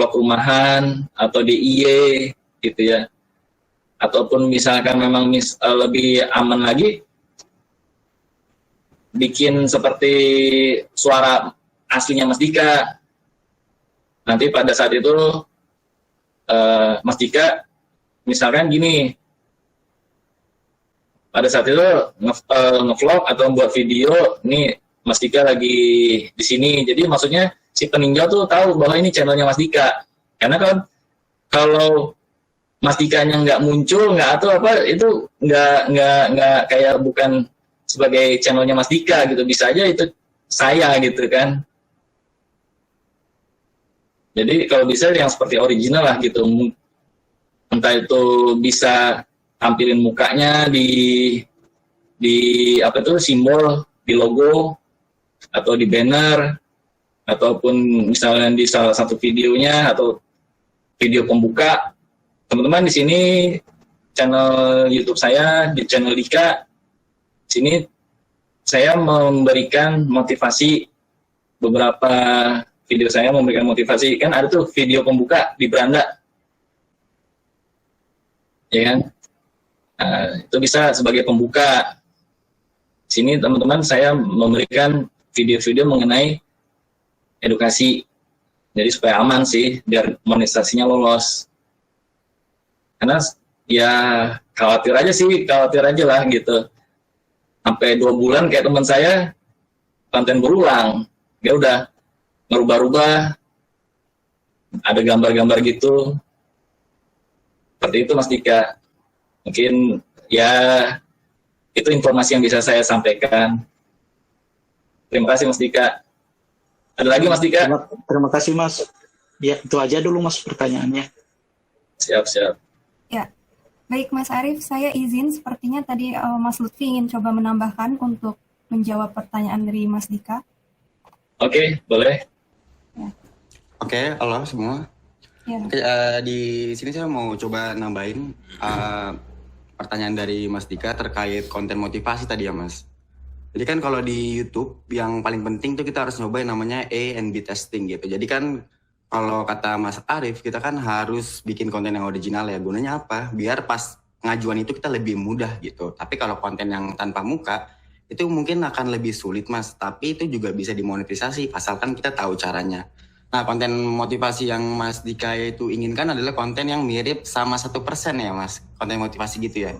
vlog rumahan atau DIY gitu ya. Ataupun misalkan memang lebih aman lagi, bikin seperti suara aslinya Mas Dika. Nanti pada saat itu Mas Dika misalkan gini, pada saat itu nge-vlog atau buat video, nih Mas Dika lagi di sini. Jadi maksudnya si peninjau tuh tahu bahwa ini channelnya Mas Dika. Karena kan kalau Mas Dikanya nggak muncul, nggak atau apa, itu nggak kayak bukan sebagai channelnya Mas Dika gitu. Bisa aja itu saya gitu kan. Jadi kalau bisa yang seperti original lah gitu. Entah itu bisa tampilin mukanya di apa tuh simbol di logo atau di banner, ataupun misalnya di salah satu videonya atau video pembuka. Teman-teman di sini channel YouTube saya, di channel Dika, sini saya memberikan motivasi, beberapa video saya memberikan motivasi. Kan ada tuh video pembuka di beranda, ya kan? Nah, itu bisa sebagai pembuka. Sini teman-teman saya memberikan video-video mengenai edukasi, jadi supaya aman sih, biar monetisasinya lolos. Karena ya khawatir aja lah gitu. Sampai 2 bulan kayak teman saya konten berulang, dia udah ngerubah-rubah, ada gambar-gambar gitu. Seperti itu Mas Dika. Mungkin ya itu informasi yang bisa saya sampaikan. Terima kasih Mas Dika. Ada lagi Mas Dika? Terima kasih Mas. Ya itu aja dulu Mas pertanyaannya. Siap. Ya, baik Mas Arief, saya izin sepertinya tadi Mas Lutfi ingin coba menambahkan untuk menjawab pertanyaan dari Mas Dika. Oke, boleh. Ya. Oke, halo semua. Ya. Oke, di sini saya mau coba nambahin pertanyaan dari Mas Dika terkait konten motivasi tadi ya Mas. Jadi kan kalau di YouTube yang paling penting tuh kita harus nyobain namanya A&B testing gitu. Jadi kan kalau kata Mas Arief, kita kan harus bikin konten yang original ya. Gunanya apa? Biar pas ngajuan itu kita lebih mudah gitu. Tapi kalau konten yang tanpa muka, itu mungkin akan lebih sulit Mas. Tapi itu juga bisa dimonetisasi, asalkan kita tahu caranya. Nah, konten motivasi yang Mas Dika itu inginkan adalah konten yang mirip sama 1% ya Mas? Konten motivasi gitu ya?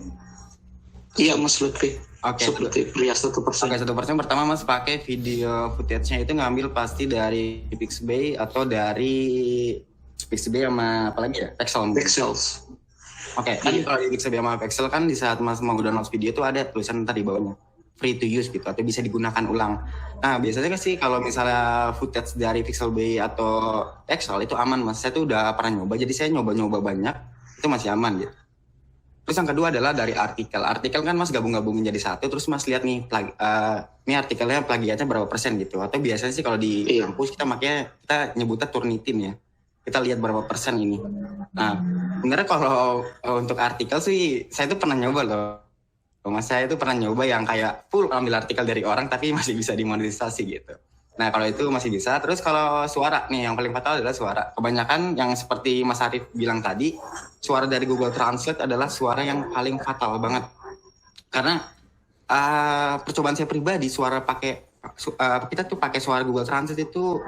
Iya Mas Lutfi. Oke. Seperti pria 1%. Oke, 1% pertama Mas pakai video footage-nya itu ngambil pasti dari Pixabay atau dari Pixabay sama apa lagi ya? Pexels. Oke, kan kalau di Pixabay sama Pexel kan di saat Mas mau download video itu ada tulisan ntar di bawahnya free to use gitu atau bisa digunakan ulang. Nah, biasanya kan sih kalau misalnya footage dari Pixabay atau Pexel itu aman Mas. Saya tuh udah pernah nyoba, jadi saya nyoba banyak, itu masih aman gitu. Terus yang kedua adalah dari artikel. Artikel kan Mas gabung-gabungin jadi satu, terus Mas lihat nih, ini artikelnya plagiatnya berapa persen gitu. Atau biasanya sih kalau di kampus kita nyebutnya Turnitin ya. Kita lihat berapa persen ini. Nah, sebenarnya kalau untuk artikel sih, saya tuh pernah nyoba loh. Mas saya itu pernah nyoba yang kayak full ambil artikel dari orang, tapi masih bisa dimonetisasi gitu. Nah, kalau itu masih bisa. Terus kalau suara nih, yang paling fatal adalah suara. Kebanyakan yang seperti Mas Arief bilang tadi, suara dari Google Translate adalah suara yang paling fatal banget. Karena percobaan saya pribadi, kita tuh pakai suara Google Translate itu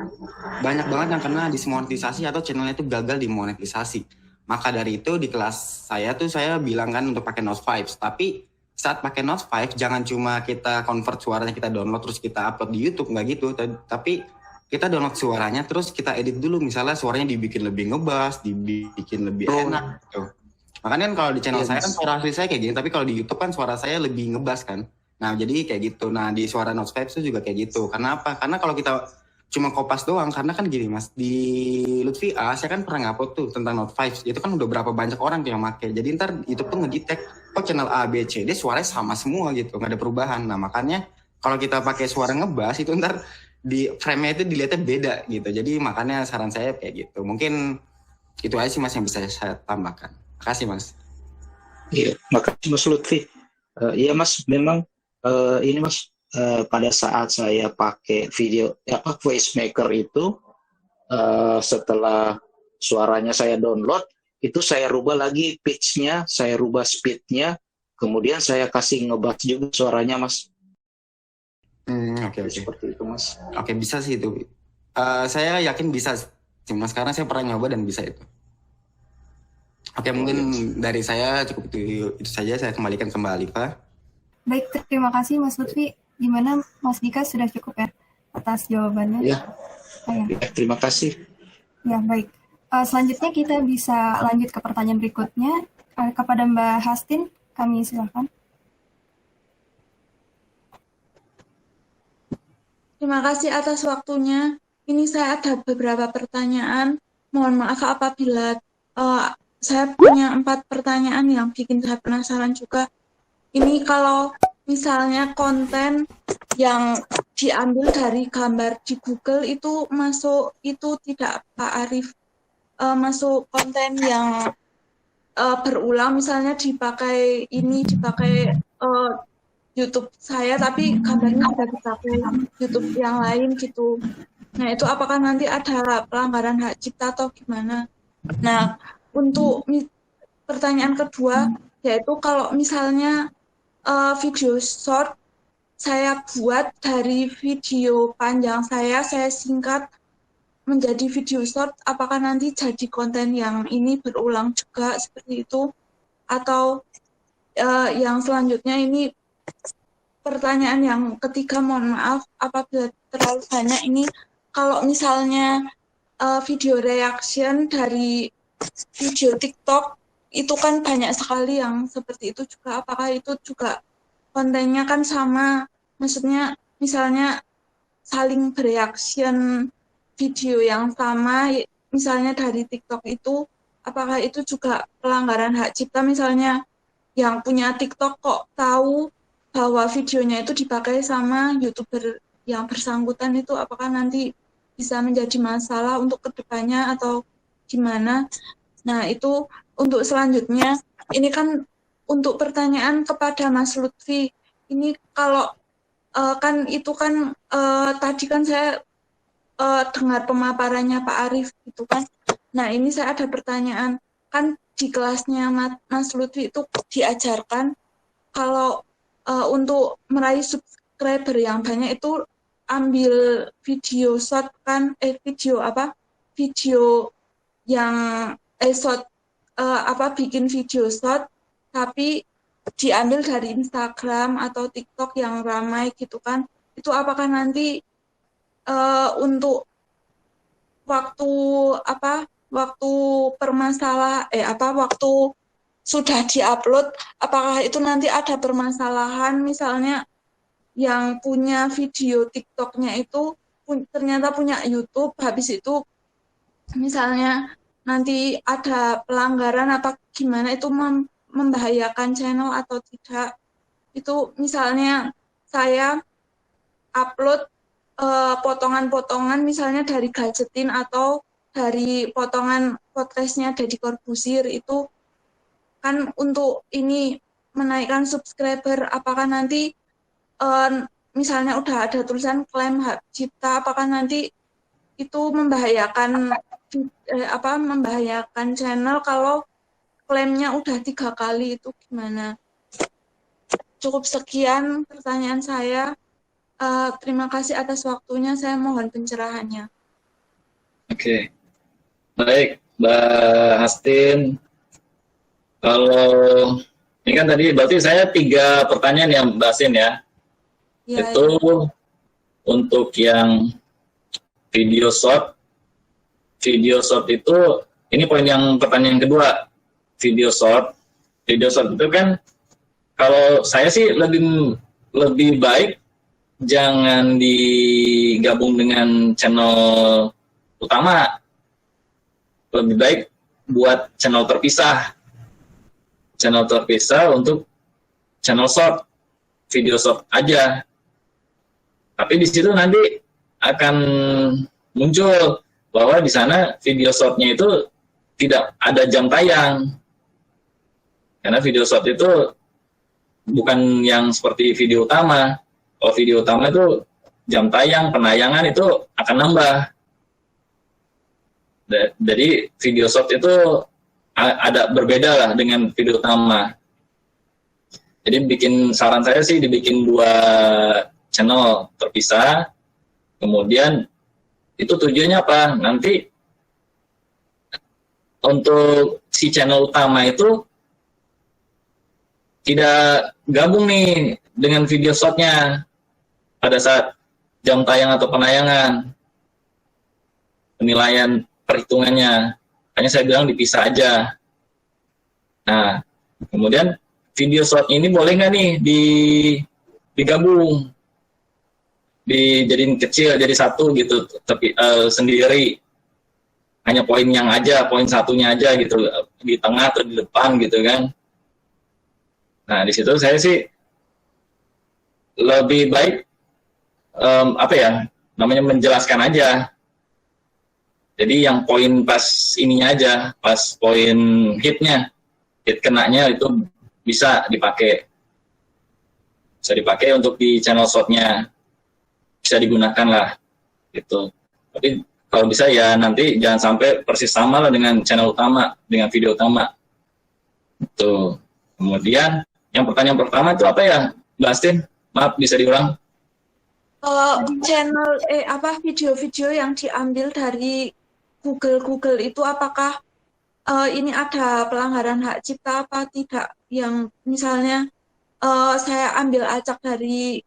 banyak banget yang kena dismonetisasi atau channelnya itu gagal dimonetisasi. Maka dari itu di kelas saya bilang kan untuk pakai Note 5. Tapi saat pakai Note 5 jangan cuma kita convert suaranya, kita download terus kita upload di YouTube, nggak gitu. Tapi kita download suaranya terus kita edit dulu, misalnya suaranya dibikin lebih ngebass, dibikin lebih enak gitu. Makanya kan kalau di channel saya kan suara asli saya kayak gini, tapi kalau di YouTube kan suara saya lebih ngebass kan. Nah, jadi kayak gitu. Nah, di suara Note 5 itu juga kayak gitu. Kenapa? Karena kalau kita cuma kopas doang, karena kan gini Mas, di Lutfi A saya kan pernah ngupload tuh tentang Note 5, itu kan udah berapa banyak orang tuh yang pakai. Jadi ntar YouTube tuh ngedetect channel A, B, C, D suaranya sama semua gitu, nggak ada perubahan. Nah, makanya kalau kita pakai suara ngebass itu ntar di frame-nya itu dilihatnya beda gitu. Jadi makanya saran saya kayak gitu. Mungkin itu aja sih Mas yang bisa saya tambahkan. Makasih Mas. Iya, makasih Mas Lutfi. Iya Mas, memang ini Mas, pada saat saya pakai video voice maker itu, setelah suaranya saya download, itu saya rubah lagi pitch-nya, saya rubah speed-nya, kemudian saya kasih ngebass juga suaranya, Mas. Oke. Seperti itu, Mas. Oke, bisa sih itu. Saya yakin bisa sih, Mas, karena saya pernah nyoba dan bisa itu. Oke, mungkin dari saya cukup itu saja. Saya kembalikan kembali, Pak. Baik, terima kasih Mas Lutfi. Gimana Mas Dika, sudah cukup ya atas jawabannya? Ya, terima kasih. Ya, baik. Selanjutnya kita bisa lanjut ke pertanyaan berikutnya. Kepada Mbak Hastin, kami silakan. Terima kasih atas waktunya. Ini saya ada beberapa pertanyaan. Mohon maaf apabila saya punya 4 pertanyaan yang bikin saya penasaran juga. Ini kalau misalnya konten yang diambil dari gambar di Google itu masuk, itu tidak Pak Arif, masuk konten yang berulang, misalnya dipakai YouTube saya, tapi gambarnya sudah dipakai YouTube yang lain gitu. Nah, itu apakah nanti ada pelanggaran hak cipta atau gimana? Nah, untuk pertanyaan kedua, yaitu kalau misalnya video short saya buat dari video panjang saya singkat menjadi video short, apakah nanti jadi konten yang ini berulang juga seperti itu? Atau yang selanjutnya ini pertanyaan yang ketiga, mohon maaf apabila terlalu banyak ini, kalau misalnya video reaction dari video TikTok itu kan banyak sekali yang seperti itu juga, apakah itu juga kontennya kan sama, maksudnya misalnya saling bereaction video yang sama, misalnya dari TikTok itu, apakah itu juga pelanggaran hak cipta? Misalnya yang punya TikTok kok tahu bahwa videonya itu dipakai sama YouTuber yang bersangkutan, itu apakah nanti bisa menjadi masalah untuk kedepannya atau gimana? Nah, itu untuk selanjutnya, ini kan untuk pertanyaan kepada Mas Lutfi, ini kalau kan itu kan tadi kan saya dengar pemaparannya Pak Arif gitu kan. Nah, ini saya ada pertanyaan, kan di kelasnya Mas Lutfi itu diajarkan kalau untuk meraih subscriber yang banyak itu ambil video short kan, video yang short, bikin video short tapi diambil dari Instagram atau TikTok yang ramai gitu kan. Itu apakah nanti untuk waktu waktu sudah diupload, apakah itu nanti ada permasalahan, misalnya yang punya video TikToknya itu ternyata punya YouTube, habis itu misalnya nanti ada pelanggaran apa gimana, itu membahayakan channel atau tidak? Itu misalnya saya upload potongan-potongan misalnya dari Gadgetin atau dari potongan podcastnya Deddy Corbuzier, itu kan untuk ini menaikkan subscriber, apakah nanti misalnya udah ada tulisan klaim hak cipta, apakah nanti itu membahayakan channel kalau klaimnya udah 3 kali, itu gimana? Cukup sekian pertanyaan saya. Terima kasih atas waktunya, saya mohon pencerahannya. Oke. Baik, Mbak Hastin. Kalau ini kan tadi berarti saya 3 pertanyaan yang Mbak Hastin ya. Itu untuk yang video short. Video short itu, ini poin yang pertanyaan kedua. Video short itu kan kalau saya sih lebih baik jangan digabung dengan channel utama. Lebih baik buat channel terpisah. Channel terpisah untuk channel short, video short aja. Tapi di situ nanti akan muncul bahwa di sana video short-nya itu tidak ada jam tayang. Karena video short itu bukan yang seperti video utama. Kalau video utama itu jam tayang, penayangan itu akan nambah. Jadi video short itu ada berbeda lah dengan video utama. Jadi saran saya sih dibikin 2 channel terpisah. Kemudian itu tujuannya apa? Nanti untuk si channel utama itu tidak gabung nih dengan video shortnya pada saat jam tayang atau penayangan, penilaian perhitungannya. Hanya saya bilang dipisah aja. Nah, kemudian video short ini boleh nggak nih digabung, dijadiin kecil jadi satu gitu, tapi sendiri, hanya poin satunya aja gitu, di tengah atau di depan gitu kan. Nah, di situ saya sih lebih baik menjelaskan aja. Jadi yang poin pas ininya aja, pas poin hit kenanya itu bisa dipakai untuk di channel shortnya, bisa digunakan lah gitu. Tapi kalau bisa ya nanti jangan sampai persis sama lah dengan channel utama, dengan video utama. Tuh. Kemudian yang pertanyaan pertama itu apa ya, Mbak Astin? Maaf, bisa diulang? Channel video-video yang diambil dari Google itu apakah ini ada pelanggaran hak cipta apa tidak? Yang misalnya saya ambil acak dari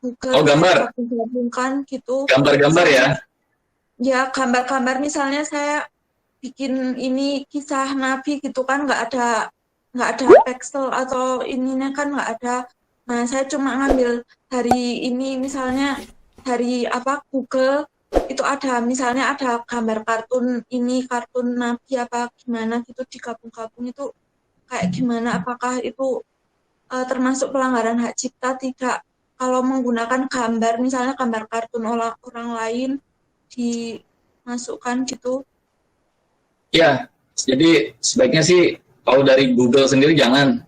Google, gambar, gabungkan gitu. Gambar-gambar ya? Ya, gambar-gambar misalnya saya bikin ini kisah Nabi gitu kan, nggak ada pixel atau ininya kan nggak ada. Nah, saya cuma ngambil dari ini, misalnya dari Google itu misalnya ada gambar kartun Nabi apa gimana gitu, digabung-gabung itu kayak gimana, apakah itu termasuk pelanggaran hak cipta tidak kalau menggunakan gambar, misalnya gambar kartun orang lain dimasukkan gitu? Ya, jadi sebaiknya sih kalau dari Google sendiri jangan,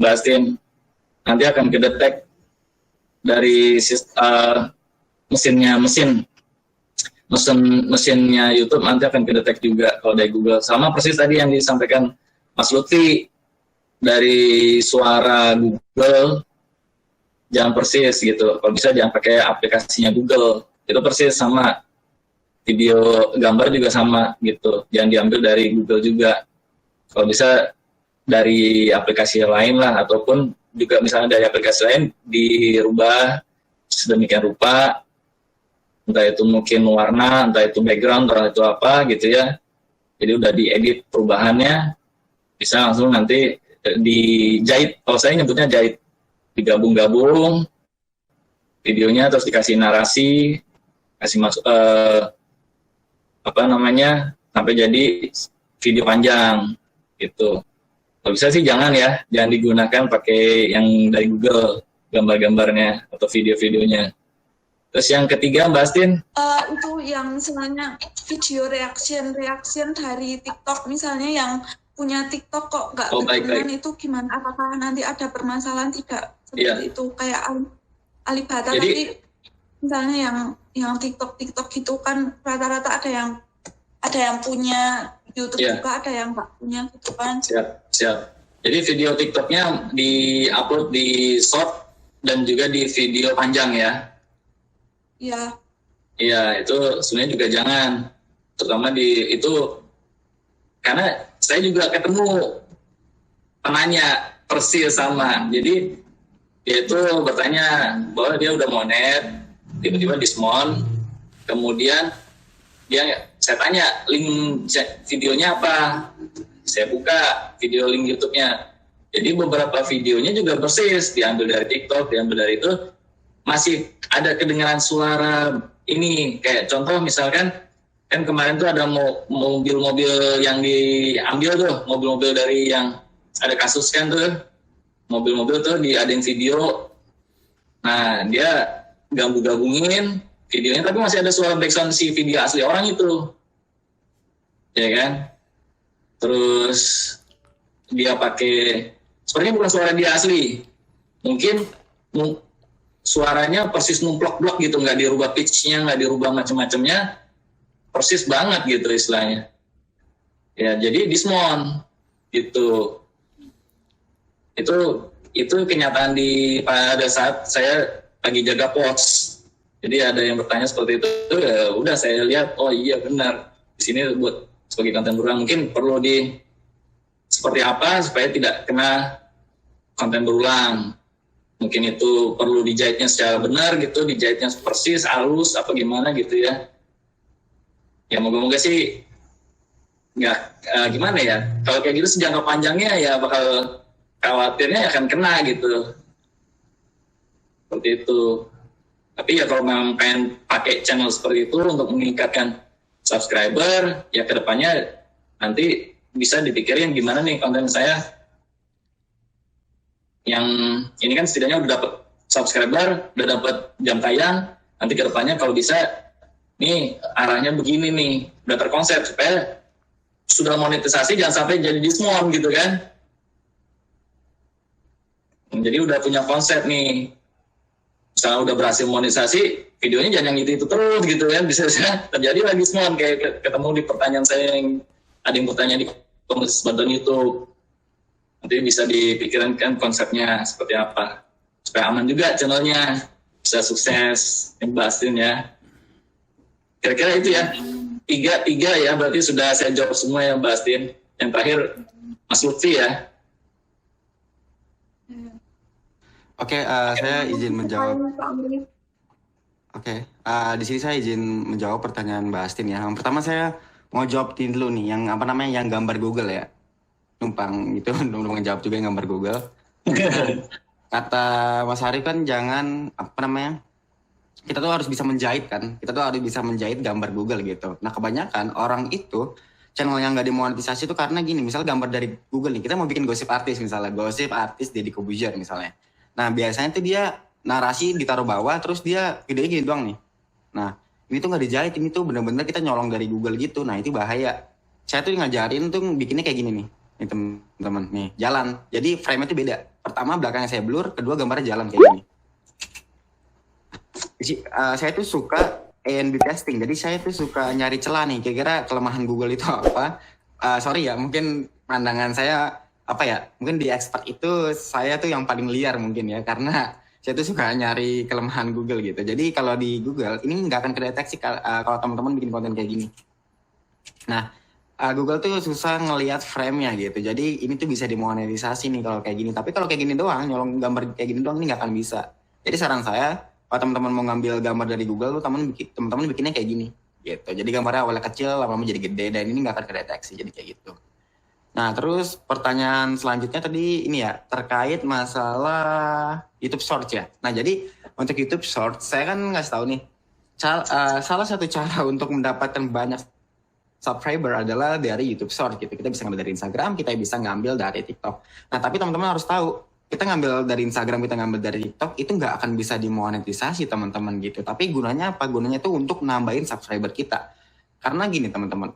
Mbak Astin. Nanti akan kedetek dari mesinnya YouTube, nanti akan kedetek juga kalau dari Google. Sama persis tadi yang disampaikan Mas Lutfi, dari suara Google jangan persis gitu. Kalau bisa jangan pakai aplikasinya Google, itu persis sama. Video gambar juga sama gitu, jangan diambil dari Google juga. Kalau bisa dari aplikasi lain lah, ataupun juga misalnya dari aplikasi lain dirubah sedemikian rupa, entah itu mungkin warna, entah itu background, entah itu apa gitu ya. Jadi udah diedit perubahannya, bisa langsung nanti dijahit. Kalau saya nyebutnya jahit, digabung-gabung videonya, terus dikasih narasi, kasih masuk sampai jadi video panjang gitu. Kalau bisa sih jangan digunakan pakai yang dari Google, gambar-gambarnya atau video-videonya. Terus yang ketiga, Mbak Astin? Itu yang sebenarnya video reaction dari TikTok, misalnya yang punya TikTok kok nggak berkenan, itu gimana? Apakah nanti ada permasalahan tidak seperti itu kayak Alibata? Jadi misalnya yang TikTok gitu kan rata-rata ada yang punya YouTube juga, ada yang nggak punya gitu kan. Siap. Jadi video TikToknya di-upload di short dan juga di video panjang ya? Iya. Iya, itu sebenarnya juga jangan. Terutama itu, karena saya juga ketemu penanya persis sama. Jadi dia itu bertanya bahwa dia udah mau net, tiba-tiba diskon, kemudian saya tanya link videonya apa, saya buka video link YouTube-nya. Jadi beberapa videonya juga persis diambil dari TikTok, diambil dari itu, masih ada kedengaran suara ini. Kayak contoh misalkan kan kemarin tuh ada mobil-mobil yang diambil tuh, mobil-mobil dari yang ada kasus kan tuh, mobil-mobil tuh diadain video. Nah, dia gabungin videonya, tapi masih ada suara background si video asli orang itu, ya kan? Terus dia pakai, sebenarnya bukan suara dia asli, mungkin suaranya persis numplok-blok gitu, nggak dirubah pitch-nya, nggak dirubah macam-macamnya, persis banget gitu istilahnya. Ya, jadi dismon gitu. Itu kenyataan pada saat saya lagi jaga pos. Jadi ada yang bertanya seperti itu, ya udah saya lihat, oh iya benar. Di sini buat sebagai konten berulang mungkin perlu seperti apa supaya tidak kena konten berulang. Mungkin itu perlu dijahitnya secara benar gitu, dijahitnya persis, halus apa gimana gitu ya. Ya moga-moga sih nggak gimana ya. Kalau kayak gitu sejangka panjangnya ya bakal khawatirnya akan kena gitu. Seperti itu. Tapi ya kalau memang pengen pakai channel seperti itu untuk meningkatkan subscriber, ya kedepannya nanti bisa dipikirin gimana nih konten saya yang ini kan setidaknya udah dapat subscriber, udah dapat jam tayang, nanti kedepannya kalau bisa nih arahnya begini nih, udah terkonsep supaya sudah monetisasi jangan sampai jadi dismon gitu kan. Jadi udah punya konsep nih. Misalnya udah berhasil monetisasi, videonya jangan yang itu terus gitu kan, bisa terjadi lagi semua kayak ketemu di pertanyaan saya yang ada yang bertanya di komunitas bantuan YouTube. Nanti bisa dipikirkan konsepnya seperti apa supaya aman juga channelnya, bisa sukses yang bahasin ya. Kira-kira itu ya, tiga ya, berarti sudah saya jawab semua yang bahasin. Yang terakhir Mas Lutfi ya. Oke, saya izin menjawab. Oke, di sini saya izin menjawab pertanyaan Mbak Astin ya. Yang pertama saya mau jawab dulu nih, yang apa namanya, yang gambar Google ya. Numpang itu, numpang jawab juga yang gambar Google. Kata Mas Arif kan jangan, apa namanya, kita tuh harus bisa menjahit kan. Kita tuh harus bisa menjahit gambar Google gitu. Nah kebanyakan orang itu, channel yang nggak dimonetisasi itu karena gini, misal gambar dari Google nih, kita mau bikin gosip artis misalnya, gosip artis Deddy Corbuzier misalnya. Nah biasanya tuh dia narasi ditaruh bawah, terus dia videonya gini doang nih. Nah ini tuh nggak dijahit, ini tuh bener-bener kita nyolong dari Google gitu. Nah itu bahaya. Saya tuh ngajarin tuh bikinnya kayak gini nih teman-teman, nih jalan. Jadi frame-nya tuh beda. Pertama belakangnya saya blur, kedua gambarnya jalan kayak gini. Saya tuh suka A&B testing, jadi saya tuh suka nyari celah nih. Kira-kira kelemahan Google itu apa? Sorry ya, mungkin pandangan saya apa ya, mungkin di expert itu saya tuh yang paling liar mungkin ya, karena saya tuh suka nyari kelemahan Google gitu. Jadi kalau di Google ini nggak akan kedeteksi kalau teman-teman bikin konten kayak gini. Nah Google tuh susah ngelihat frame-nya gitu, jadi ini tuh bisa dimonetisasi nih kalau kayak gini. Tapi kalau kayak gini doang, nyolong gambar kayak gini doang ini nggak akan bisa. Jadi saran saya, kalau teman-teman mau ngambil gambar dari Google tuh teman-teman bikinnya kayak gini gitu. Jadi gambarnya awalnya kecil, lama-lama jadi gede, dan ini nggak akan kedeteksi, jadi kayak gitu. Nah, terus pertanyaan selanjutnya tadi ini ya, terkait masalah YouTube Shorts ya. Nah, jadi untuk YouTube Shorts, saya kan ngasih tahu nih, salah satu cara untuk mendapatkan banyak subscriber adalah dari YouTube Shorts gitu. Kita bisa ngambil dari Instagram, kita bisa ngambil dari TikTok. Nah, tapi teman-teman harus tahu, kita ngambil dari Instagram, kita ngambil dari TikTok, itu nggak akan bisa dimonetisasi teman-teman gitu. Tapi gunanya apa? Gunanya itu untuk nambahin subscriber kita. Karena gini teman-teman,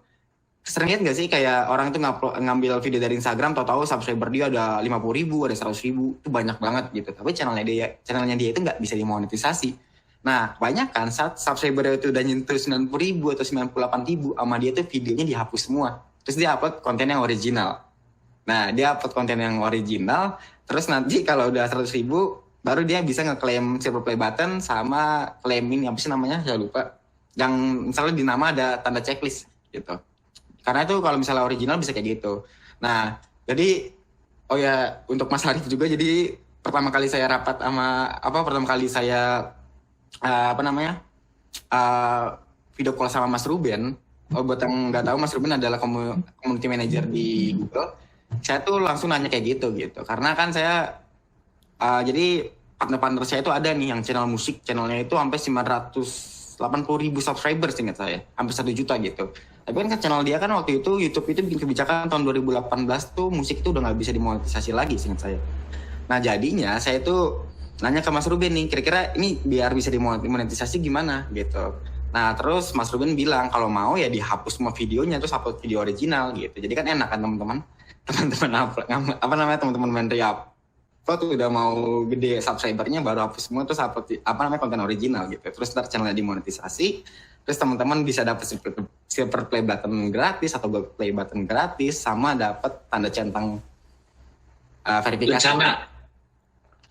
sering lihat nggak sih kayak orang itu ngambil video dari Instagram, tahu-tahu subscriber dia ada 50.000, ada 100.000, itu banyak banget gitu. Tapi channelnya dia itu nggak bisa dimonetisasi. Nah, kebanyakan saat subscriber itu udah nyentuh 90.000 atau 98.000, sama dia tuh videonya dihapus semua. Terus dia upload konten yang original. Nah, dia upload konten yang original, terus nanti kalau udah 100.000, baru dia bisa ngeklaim silver play button sama klaim ini, apa sih namanya, saya lupa. Yang misalnya di nama ada tanda checklist gitu. Karena itu kalau misalnya original bisa kayak gitu. Nah, jadi oh ya untuk Mas Arif juga, jadi pertama kali saya rapat sama video call sama Mas Ruben. Buat yang nggak tahu, Mas Ruben adalah community manager di Google. Saya tuh langsung nanya kayak gitu. Karena kan saya jadi partner saya itu ada nih yang channel musik, channelnya itu sampai 980.000 subscribers ingat saya, hampir 1 juta gitu. Tapi kan channel dia kan waktu itu YouTube itu bikin kebijakan tahun 2018 tuh musik itu udah nggak bisa dimonetisasi lagi ingat saya. Nah jadinya saya tuh nanya ke Mas Ruben nih, kira-kira ini biar bisa dimonetisasi gimana gitu. Nah terus Mas Ruben bilang kalau mau ya dihapus semua videonya, terus upload video original gitu. Jadi kan enak kan teman-teman menteri upload udah mau gede subscribernya baru hapus semua, terus upload konten original gitu. Terus ntar channelnya dimonetisasi, terus teman-teman bisa dapat silver play button gratis atau gold play button gratis, sama dapat tanda centang verifikasi. Lencana.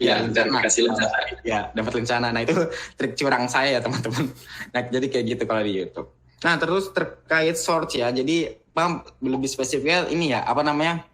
Ya, verifikasi lencana. Ya, dapat lencana. Nah, itu trik curang saya ya, teman-teman. Nah, jadi kayak gitu kalau di YouTube. Nah, terus terkait short ya. Jadi, Bang, lebih spesifiknya ini ya, apa namanya?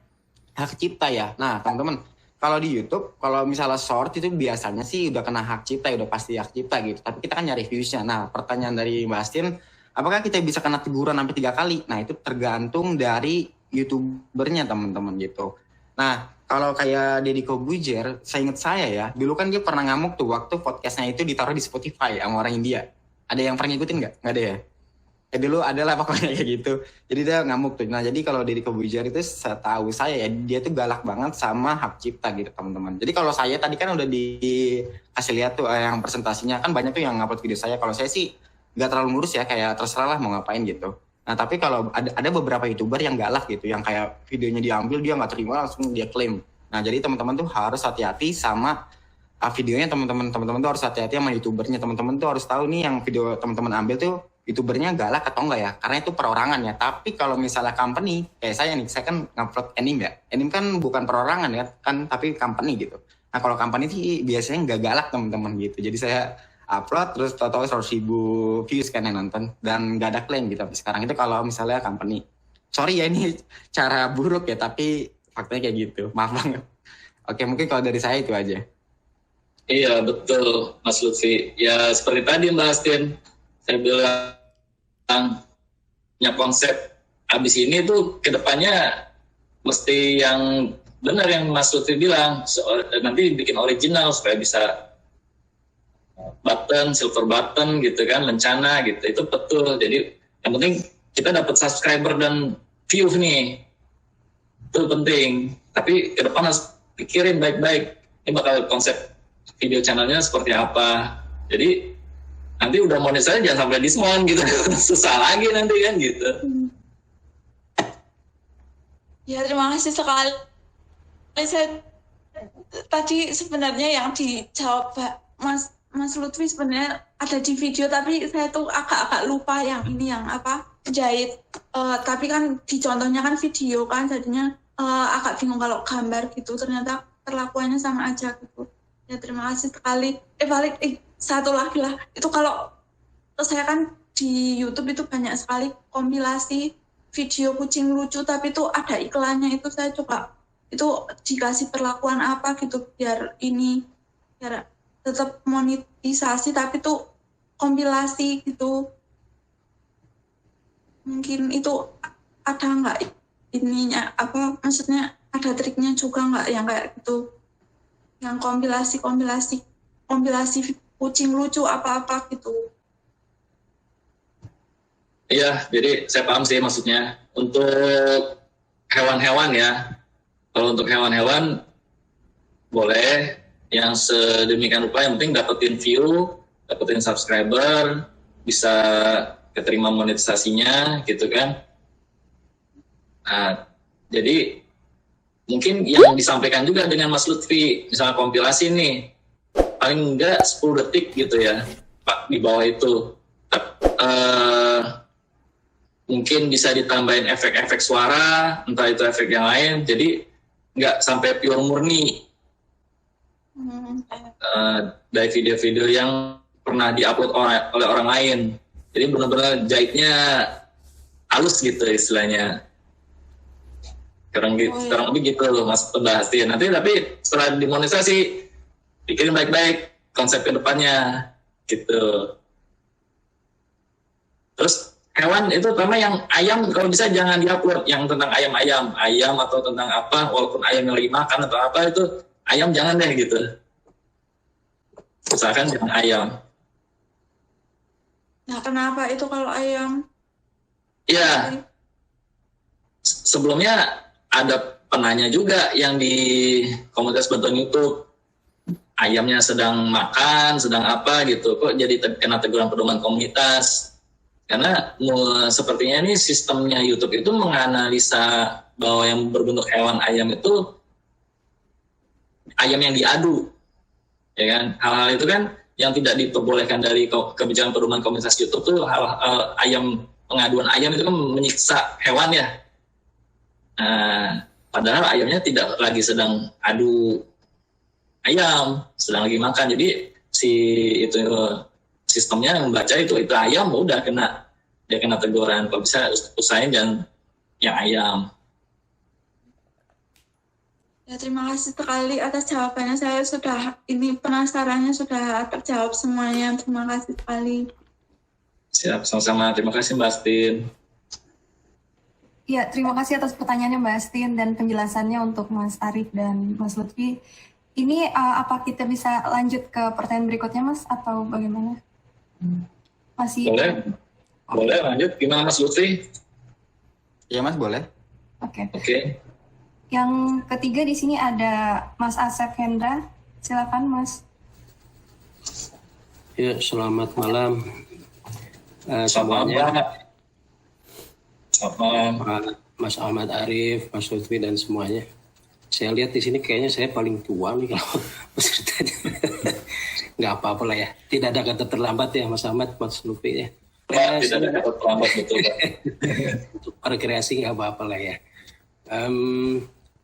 Hak cipta ya. Nah, teman-teman, kalau di YouTube, kalau misalnya short itu biasanya sih udah kena hak cipta, udah pasti hak cipta gitu. Tapi kita kan nyari views-nya. Nah, pertanyaan dari Mbak Astin, apakah kita bisa kena teguran sampai 3 kali? Nah, itu tergantung dari YouTubernya, teman-teman gitu. Nah, kalau kayak Deddy Corbuzier, saya ingat saya ya, dulu kan dia pernah ngamuk tuh waktu podcastnya itu ditaruh di Spotify sama orang India. Ada yang pernah ngikutin nggak? Nggak ada ya? Dulu adalah pokoknya kayak gitu. Jadi dia ngamuk tuh. Nah, jadi kalau Deddy Corbuzier itu setahu saya ya, dia tuh galak banget sama hak cipta gitu, teman-teman. Jadi kalau saya tadi kan udah dikasih lihat tuh yang presentasinya, kan banyak tuh yang ngupload video saya. Kalau saya sih nggak terlalu ngurus ya, kayak terserah lah mau ngapain gitu. Nah, tapi kalau ada beberapa YouTuber yang galak gitu, yang kayak videonya diambil, dia nggak terima, langsung dia klaim. Nah, jadi teman-teman tuh harus hati-hati sama videonya, teman-teman tuh harus hati-hati sama YouTubernya. Teman-teman tuh harus tahu nih yang video teman-teman ambil tuh YouTubernya galak atau enggak ya, karena itu perorangan ya. Tapi kalau misalnya company, kayak saya nih, saya kan ngupload anime ya. Anime kan bukan perorangan ya, kan tapi company gitu. Nah, kalau company sih biasanya nggak galak, teman-teman gitu. Jadi saya upload terus total 100.000 views kan yang nonton dan nggak ada klaim gitu. Sekarang itu kalau misalnya company, sorry ya ini cara buruk ya, tapi faktanya kayak gitu, maaf banget. Oke, mungkin kalau dari saya itu aja. Iya, betul Mas Lutfi. Ya seperti tadi Mbak Astin, saya bilang punya konsep abis ini tuh kedepannya mesti yang benar yang Mas Lutfi bilang, nanti bikin original supaya bisa button, silver button gitu kan, lencana gitu, itu betul. Jadi yang penting kita dapat subscriber dan view nih, itu penting. Tapi ke depan harus pikirin baik-baik, ini bakal konsep video channelnya seperti apa. Jadi nanti udah monetisasi jangan sampai diskon gitu, susah lagi nanti kan gitu. Ya, terima kasih sekali. Saya tadi sebenarnya yang dijawab Mas Lutfi sebenarnya ada di video, tapi saya tuh agak lupa yang ini yang apa jahit. Tapi kan di contohnya kan video kan, jadinya agak bingung kalau gambar gitu. Ternyata perlakuannya sama aja gitu. Ya terima kasih sekali. Satu lagi lah. Itu kalau saya kan di YouTube itu banyak sekali kompilasi video kucing lucu, tapi itu ada iklannya. Itu saya coba itu dikasih perlakuan apa gitu biar tetap monetisasi, tapi tuh kompilasi gitu. Mungkin itu ada nggak ininya, apa maksudnya ada triknya juga nggak yang kayak gitu, yang kompilasi kucing lucu apa-apa gitu. Iya, jadi saya paham sih maksudnya. Untuk hewan-hewan ya, kalau untuk hewan-hewan boleh yang sedemikian rupa, yang penting dapetin view, dapetin subscriber, bisa keterima monetisasinya gitu kan. Nah, jadi mungkin yang disampaikan juga dengan Mas Lutfi, misalnya kompilasi nih, paling enggak 10 detik gitu ya, Pak, di bawah itu. Mungkin bisa ditambahin efek-efek suara, entah itu efek yang lain, jadi nggak sampai pure murni. Dari video-video yang pernah diupload oleh orang lain, jadi benar-benar jahitnya halus gitu istilahnya. Kurang lebih gitu loh Mas pembahasannya. Nanti tapi setelah dimonetisasi pikirin baik-baik konsep kedepannya gitu. Terus hewan itu terutama yang ayam kalau bisa jangan diupload yang tentang ayam atau tentang apa, walaupun ayam yang lagi makan atau apa, itu ayam jangan deh gitu. Usahakan jangan ayam. Nah, kenapa itu kalau ayam? Iya. Sebelumnya ada penanya juga yang di komunitas Bantuan YouTube. Ayamnya sedang makan, sedang apa gitu. Kok jadi kena teguran pedoman komunitas? Karena sepertinya ini sistemnya YouTube itu menganalisa bahwa yang berbentuk hewan ayam itu ayam yang diadu. Ya kan, hal-hal itu kan yang tidak diperbolehkan dari kebijakan pedoman komunitas YouTube tuh ayam pengaduan ayam itu kan menyiksa hewan ya. Padahal ayamnya tidak lagi sedang adu ayam, sedang lagi makan. Jadi si itu sistemnya membaca itu ayam, udah dia kena teguran. Kalau bisa usahain jangan yang ayam. Ya, terima kasih sekali atas jawabannya. Saya sudah penasarannya sudah terjawab semuanya. Terima kasih sekali. Siap, sama-sama. Terima kasih Mbak Astin. Ya, terima kasih atas pertanyaannya Mbak Astin dan penjelasannya untuk Mas Arif dan Mas Lutfi. Ini apa kita bisa lanjut ke pertanyaan berikutnya Mas atau bagaimana? Masih? Boleh lanjut. Gimana Mas Lutfi? Iya Mas, boleh. Oke. Yang ketiga di sini ada Mas Asep Hendra. Silakan Mas. Ya, selamat malam. Selamat malam. Mas Ahmad Arif, Mas Lutfi dan semuanya. Saya lihat di sini kayaknya saya paling tua nih kalau pesertanya. Nggak apa-apa lah ya. Tidak ada kata terlambat ya Mas Ahmad, Mas Lutfi ya. Tidak ada kata terlambat, betul. Untuk rekreasi nggak apa-apa lah ya.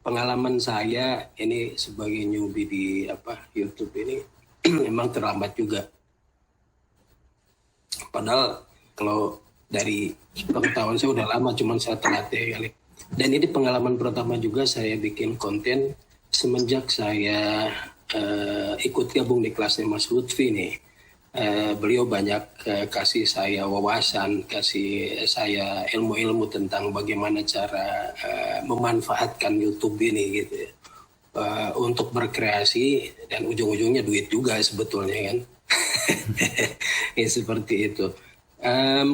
Pengalaman saya ini sebagai newbie di YouTube ini memang terlambat juga. Padahal kalau dari pengetahuan saya udah lama, cuman saya telat ya kali. Dan ini pengalaman pertama juga saya bikin konten semenjak saya ikut gabung di kelasnya Mas Lutfi nih. Beliau banyak kasih saya wawasan, kasih saya ilmu-ilmu tentang bagaimana cara memanfaatkan YouTube ini gitu ya. Untuk berkreasi dan ujung-ujungnya duit juga sebetulnya kan. Ya, seperti itu.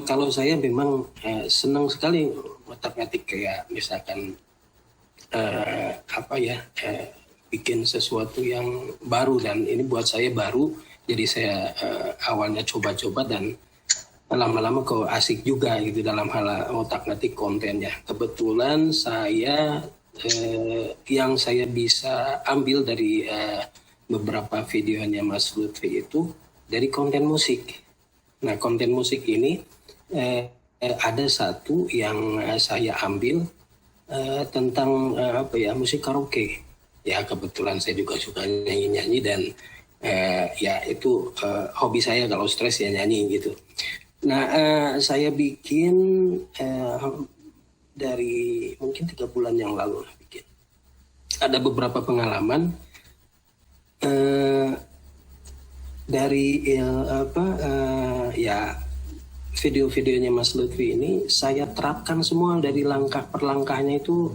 Kalau saya memang senang sekali ngotak-ngatik kayak misalkan bikin sesuatu yang baru, dan ini buat saya baru. Jadi saya awalnya coba-coba dan lama-lama kok asik juga gitu dalam hal ngotak-ngatik kontennya. Kebetulan saya yang saya bisa ambil dari beberapa videonya Mas Lutfi itu dari konten musik. Nah, konten musik ini ada satu yang saya ambil tentang musik karaoke. Ya, kebetulan saya juga suka nyanyi-nyanyi dan ya itu hobi saya, kalau stres ya nyanyi gitu. Nah, saya bikin dari mungkin 3 bulan yang lalu bikin. Ada beberapa pengalaman dari video-videonya Mas Lutfi ini saya terapkan semua dari langkah per langkahnya itu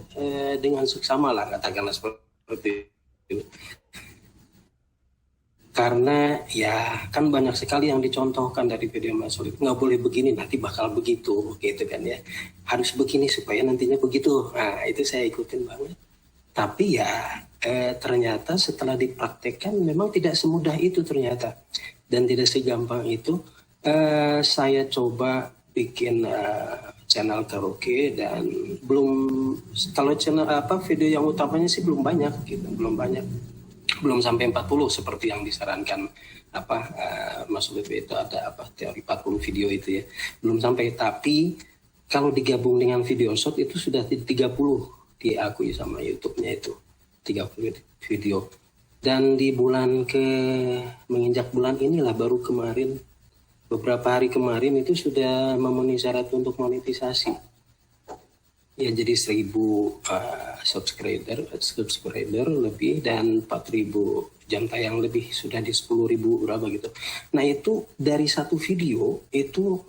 dengan seksama lah, katakanlah seperti itu. Karena ya kan banyak sekali yang dicontohkan dari video Mas Lutfi, nggak boleh begini nanti bakal begitu gitu kan ya, harus begini supaya nantinya begitu. Nah, itu saya ikutin banget. Tapi ya ternyata setelah dipraktekkan memang tidak semudah itu ternyata, dan tidak segampang itu. Saya coba bikin channel karaoke dan kalau channel video yang utamanya sih belum banyak gitu, belum sampai 40 seperti yang disarankan Mas Lutfi itu ada teori 40 video itu ya, belum sampai. Tapi kalau digabung dengan video short itu sudah 30 diakui sama YouTube-nya itu 30 video. Dan di menginjak bulan inilah baru kemarin, beberapa hari kemarin itu sudah memenuhi syarat untuk monetisasi. Ya, jadi 1.000 subscriber lebih dan 4.000 jam tayang lebih, sudah di 10.000 berapa gitu. Nah, itu dari satu video itu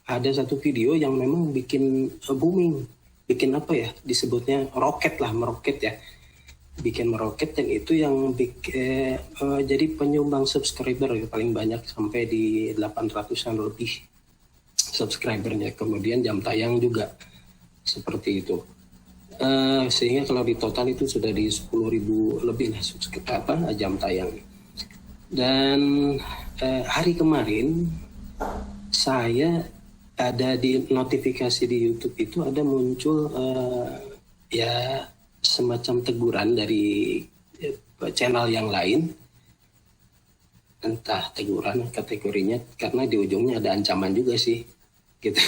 ada satu video yang memang bikin booming, bikin disebutnya meroket ya, bikin meroket, dan itu yang jadi penyumbang subscriber paling banyak sampai di 800-an lebih subscribernya. Kemudian jam tayang juga seperti itu, sehingga kalau di total itu sudah di 10.000 lebih lah jam tayang. Dan hari kemarin saya ada di notifikasi di YouTube itu ada muncul semacam teguran dari channel yang lain, entah teguran kategorinya, karena di ujungnya ada ancaman juga sih. gitu.